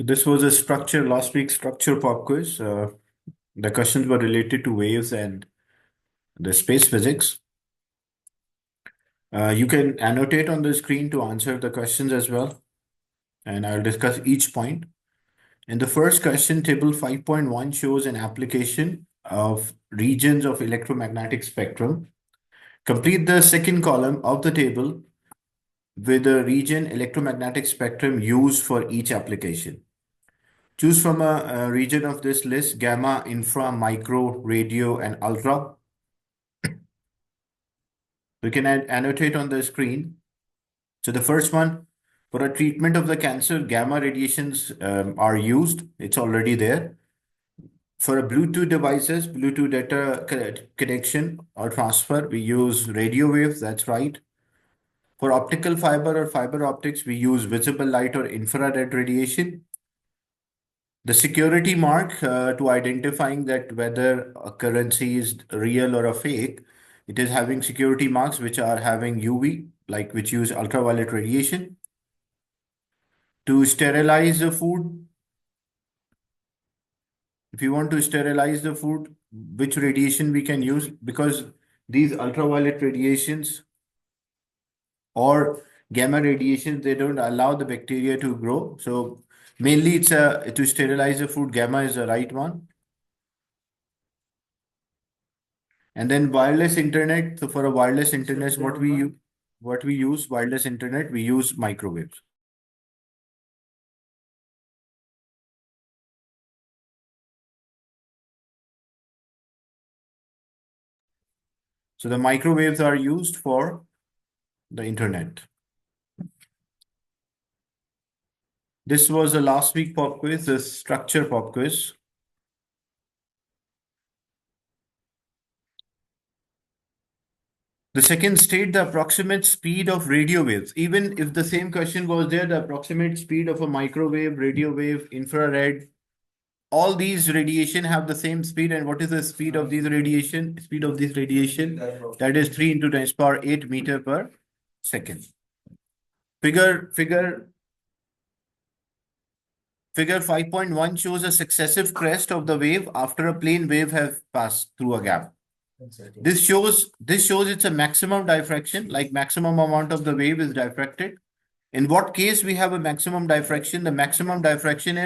This was a structure, last week's structure pop quiz. The questions were related to waves and the space physics. You can annotate on the screen to answer the questions as well, and I'll discuss each point. In the first question, table 5.1 shows an application of regions of electromagnetic spectrum. Complete the second column of the table with the region electromagnetic spectrum used for each application. Choose from a region of this list: gamma, infra, micro, radio, and ultra. We can annotate on the screen. So the first one, for a treatment of the cancer, gamma radiations are used. It's already there. For a Bluetooth devices, Bluetooth data connection or transfer, we use radio waves. That's right. For optical fiber or fiber optics, we use visible light or infrared radiation. The security mark to identifying that whether a currency is real or a fake, it is having security marks which are having UV, like which use ultraviolet radiation. To sterilize the food, if you want to sterilize the food, which radiation we can use, because these ultraviolet radiations or gamma radiations, they don't allow the bacteria to grow. So mainly it's to sterilize the food, gamma is the right one. And then wireless internet. So for a wireless internet, what we use wireless internet, we use microwaves. So the microwaves are used for the internet. This was the last week pop quiz, the structure pop quiz. The second, state the approximate speed of radio waves. Even if the same question was there, the approximate speed of a microwave, radio wave, infrared, all these radiation have the same speed. And what is the speed of these radiation? Speed of this radiation, that is 3 into 10 power 8 meter per second. Figure 5.1 shows a successive crest of the wave after a plane wave has passed through a gap. This shows it's a maximum diffraction, like maximum amount of the wave is diffracted. In what case we have a maximum diffraction? The maximum diffraction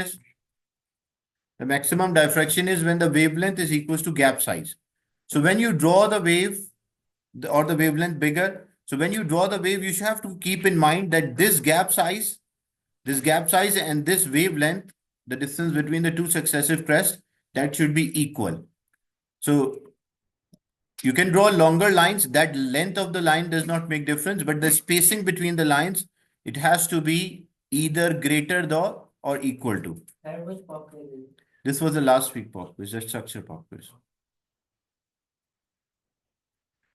is when the wavelength is equals to gap size. So when you draw the wave or the wavelength bigger, so when you draw the wave, you should have to keep in mind that this gap size and this wavelength, the distance between the two successive crests, that should be equal. So you can draw longer lines. That length of the line does not make difference, but the spacing between the lines, it has to be either greater than or equal to. This was the last week pop quiz, the structure pop quiz.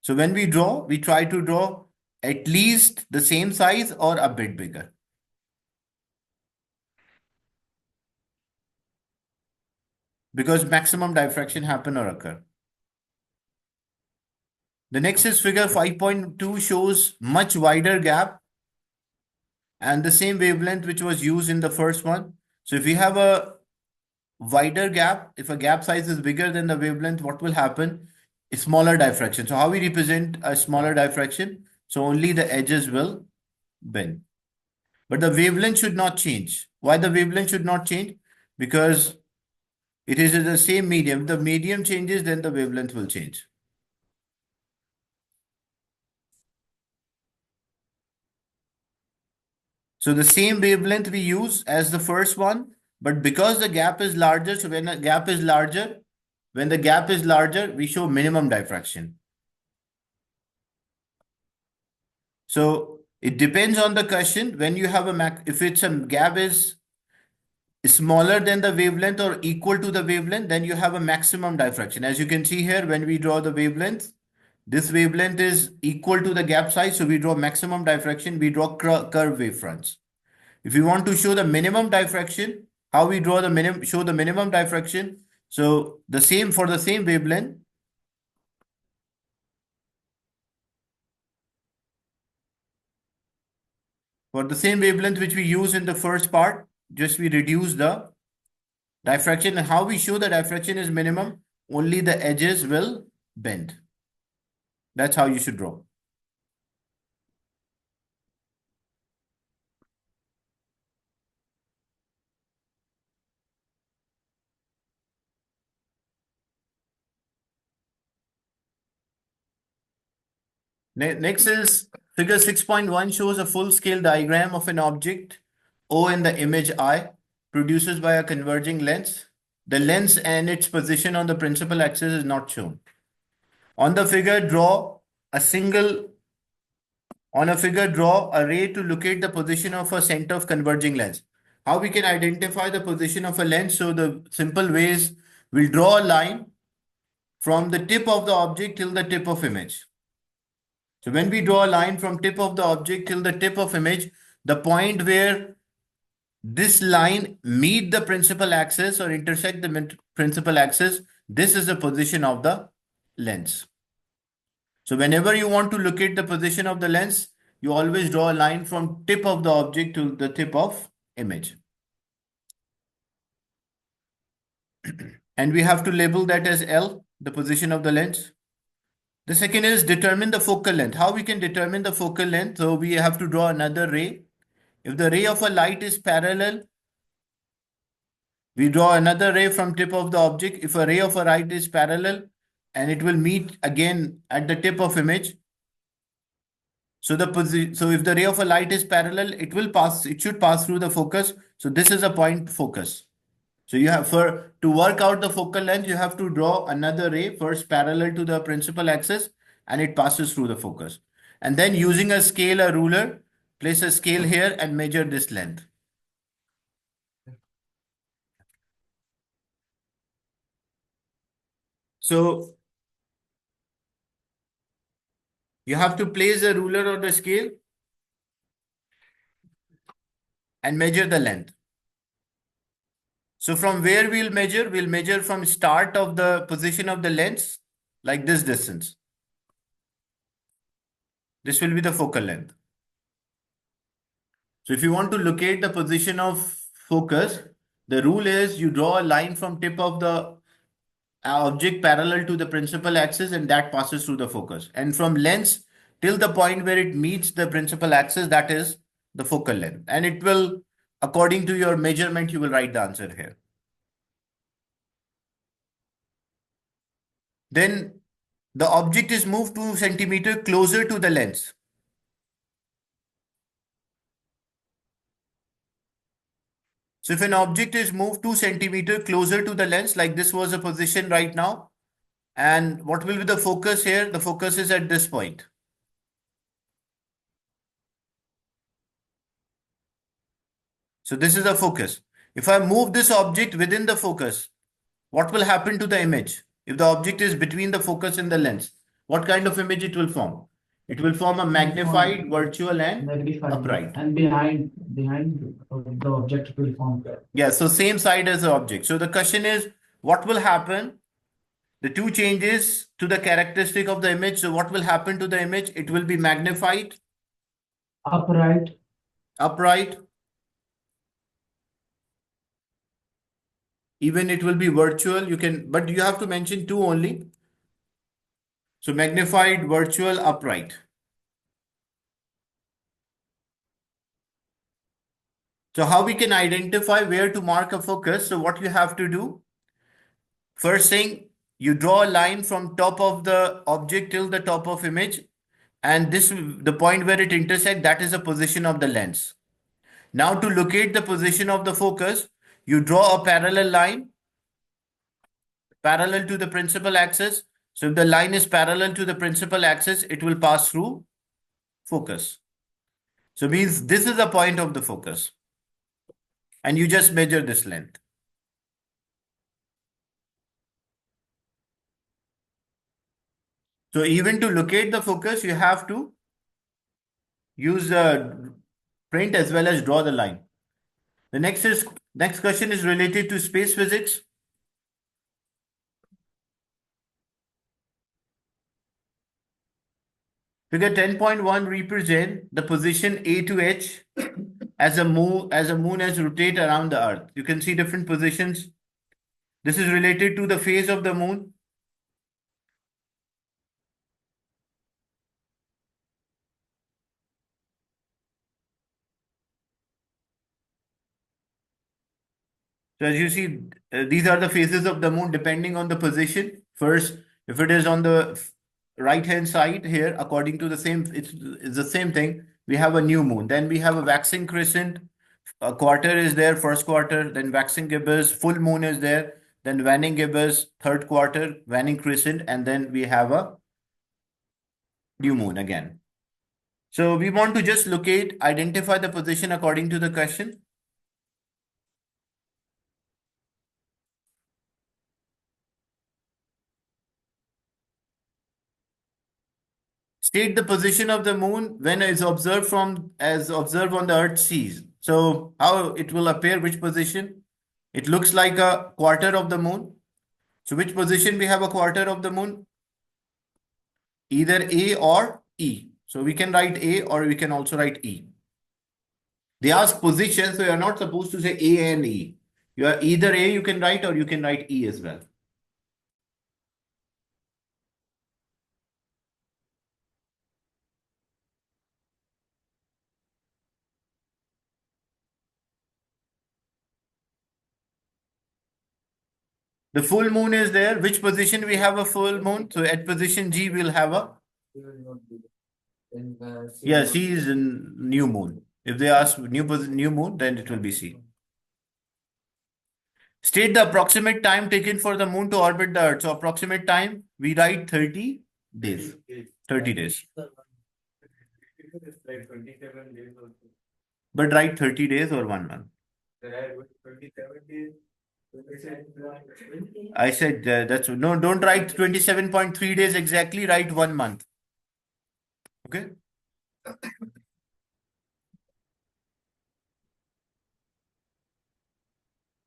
So when we draw, we try to draw at least the same size or a bit bigger. Because maximum diffraction happen or occur. The next is figure 5.2 shows much wider gap and the same wavelength which was used in the first one. So if we have a wider gap, if a gap size is bigger than the wavelength, what will happen? A smaller diffraction. So how we represent a smaller diffraction? So only the edges will bend. But the wavelength should not change. Why the wavelength should not change? Because it is in the same medium. If the medium changes, then the wavelength will change. So the same wavelength we use as the first one, but because the gap is larger, so when the gap is larger, we show minimum diffraction. So it depends on the question. When you have if it's a gap is smaller than the wavelength or equal to the wavelength, then you have a maximum diffraction. As you can see here, when we draw the wavelength, this wavelength is equal to the gap size. So we draw maximum diffraction, we draw curve wavefronts. If you want to show the minimum diffraction, how we draw show the minimum diffraction? So the same for the same wavelength. For the same wavelength which we use in the first part, just we reduce the diffraction. And how we show the diffraction is minimum? Only the edges will bend. That's how you should draw. Next is figure 6.1 shows a full scale diagram of an object O in the image I produced by a converging lens. The lens and its position on the principal axis is not shown. On the figure, draw a ray to locate the position of a center of converging lens. How we can identify the position of a lens? So the simple way is we'll draw a line from the tip of the object till the tip of image. So when we draw a line from tip of the object till the tip of image, the point where this line meet the principal axis or intersect the principal axis, this is the position of the lens. So whenever you want to locate the position of the lens, you always draw a line from tip of the object to the tip of image. And we have to label that as L, the position of the lens. The second is determine the focal length. How we can determine the focal length? So we have to draw another ray. If the ray of a light is parallel, we draw another ray from tip of the object. If a ray of a light is parallel and it will meet again at the tip of image. So if the ray of a light is parallel, it should pass through the focus. So this is a point focus. So you have to work out the focal length, you have to draw another ray first parallel to the principal axis and it passes through the focus. And then using a scale, a ruler, place a scale here and measure this length. So you have to place a ruler on the scale and measure the length. So from where we'll measure from start of the position of the lens, like this distance. This will be the focal length. So if you want to locate the position of focus, the rule is you draw a line from tip of the object parallel to the principal axis and that passes through the focus. And from lens till the point where it meets the principal axis, that is the focal length. And it will, according to your measurement, you will write the answer here. Then the object is moved 2 centimeters closer to the lens. So if an object is moved 2 centimeters closer to the lens, like this was a position right now, and what will be the focus here? The focus is at this point. So this is the focus. If I move this object within the focus, what will happen to the image? If the object is between the focus and the lens, what kind of image it will form? It will form a magnified, virtual, and upright. And behind the object will form. Yeah, so same side as the object. So the question is, what will happen? The two changes to the characteristic of the image. So what will happen to the image? It will be magnified, Upright. upright, even it will be virtual. You can, but you have to mention two only. So magnified, virtual, upright. So how we can identify where to mark a focus? So what you have to do, first thing, you draw a line from top of the object till the top of image, and this the point where it intersect, that is the position of the lens. Now to locate the position of the focus, you draw a parallel line parallel to the principal axis. So if the line is parallel to the principal axis, it will pass through focus. So means this is the point of the focus. And you just measure this length. So even to locate the focus, you have to use the print as well as draw the line. The next question is related to space physics. Figure 10.1 represent the position A to H as a moon as rotate around the earth. You can see different positions. This is related to the phase of the moon. So as you see, these are the phases of the moon depending on the position. First, if it is on the right hand side here, according to the same, it's the same thing. We have a new moon. Then we have a waxing crescent. A quarter is there, first quarter. Then waxing gibbous, full moon is there. Then waning gibbous, third quarter, waning crescent, and then we have a new moon again. So we want to just identify the position according to the question. State the position of the moon when it's observed as observed on the Earth seas. So how it will appear, which position? It looks like a quarter of the moon. So which position we have a quarter of the moon? Either A or E. So we can write A or we can also write E. They ask position, so you're not supposed to say A and E. You are either A you can write or you can write E as well. The full moon is there. Which position we have a full moon? So at position G, we'll have a. Yeah, C is in new moon. If they ask new moon, then it will be C. State the approximate time taken for the moon to orbit the Earth. So approximate time, we write 30 days. 30 days. But write 30 days or 1 month. I said that's no, don't write 27.3 days exactly, write 1 month. Okay.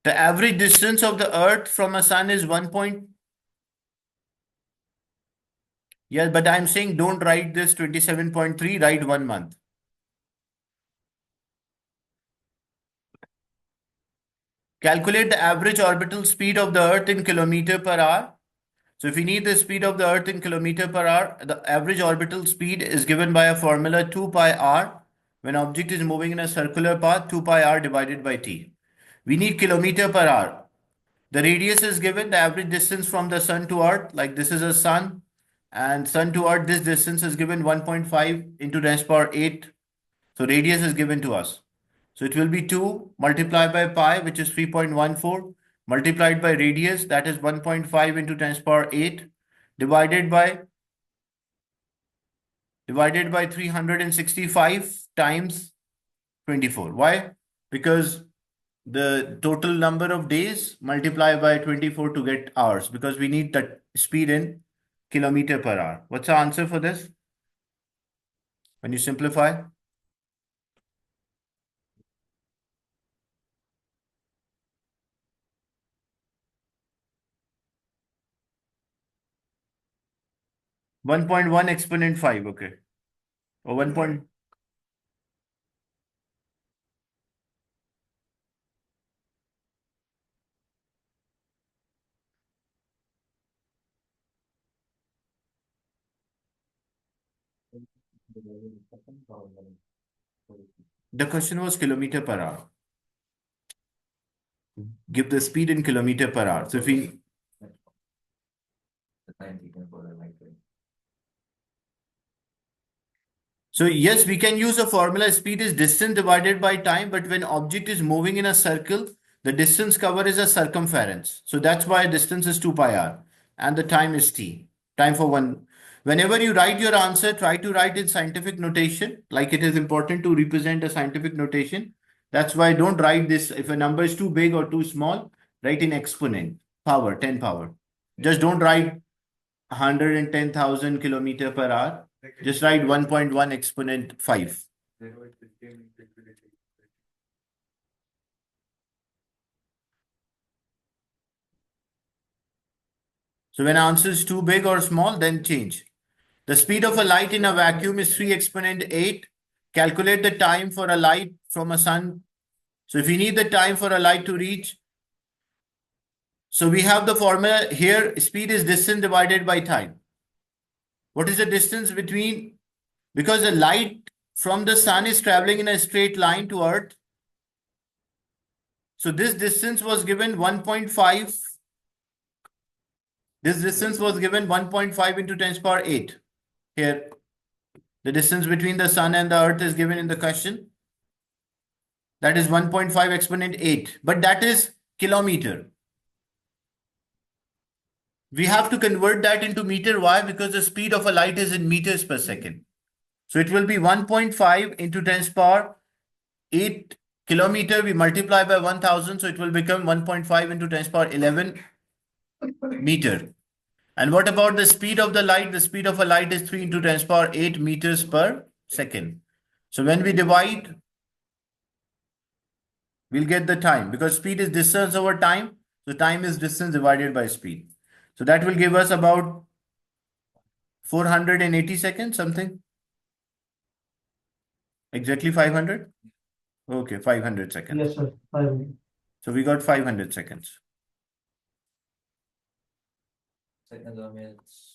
The average distance of the Earth from a sun is 1 point. Yeah, but I'm saying don't write this 27.3, write 1 month. Calculate the average orbital speed of the Earth in kilometer per hour. So if we need the speed of the Earth in kilometer per hour, the average orbital speed is given by a formula 2 pi r. When object is moving in a circular path, 2 pi r divided by t. We need kilometer per hour. The radius is given, the average distance from the sun to earth, like this is a sun, and sun to earth, this distance is given 1.5 into 10 to the power 8. So radius is given to us. So it will be 2 multiplied by pi, which is 3.14, multiplied by radius, that is 1.5 into 10 to the power 8, divided by 365 times 24. Why? Because the total number of days multiply by 24 to get hours, because we need that speed in kilometer per hour. What's the answer for this? When you simplify? One point one exponent 5, okay. Or 1 point. The question was kilometer per hour. Give the speed in kilometer per hour. So if we So yes, we can use a formula. Speed is distance divided by time, but when object is moving in a circle, the distance covered is a circumference. So that's why distance is 2 pi r and the time is t. Time for one. Whenever you write your answer, try to write in scientific notation, like it is important to represent a scientific notation. That's why don't write this. If a number is too big or too small, write in exponent, power, 10 power. Just don't write 110,000 kilometer per hour. Just write 1.1 exponent 5. So when answer is too big or small, then change. The speed of a light in a vacuum is 3 exponent 8. Calculate the time for a light from a sun. So if we need the time for a light to reach, so we have the formula here, speed is distance divided by time. What is the distance between, because the light from the sun is traveling in a straight line to Earth. So this distance was given 1.5. This distance was given 1.5 into 10 to the power 8. Here, the distance between the sun and the Earth is given in the question. That is 1.5 exponent 8. But that is kilometer. We have to convert that into meter. Why? Because the speed of a light is in meters per second. So it will be 1.5 into 10 to the power 8 kilometer. We multiply by 1000. So it will become 1.5 into 10 to the power 11 meter. And what about the speed of the light? The speed of a light is 3 into 10 to the power 8 meters per second. So when we divide, we'll get the time, because speed is distance over time. So time is distance divided by speed. So that will give us about 480 seconds, something. Exactly 500? Okay, 500 seconds. Yes, sir. 500. So we got 500 seconds. Seconds or minutes?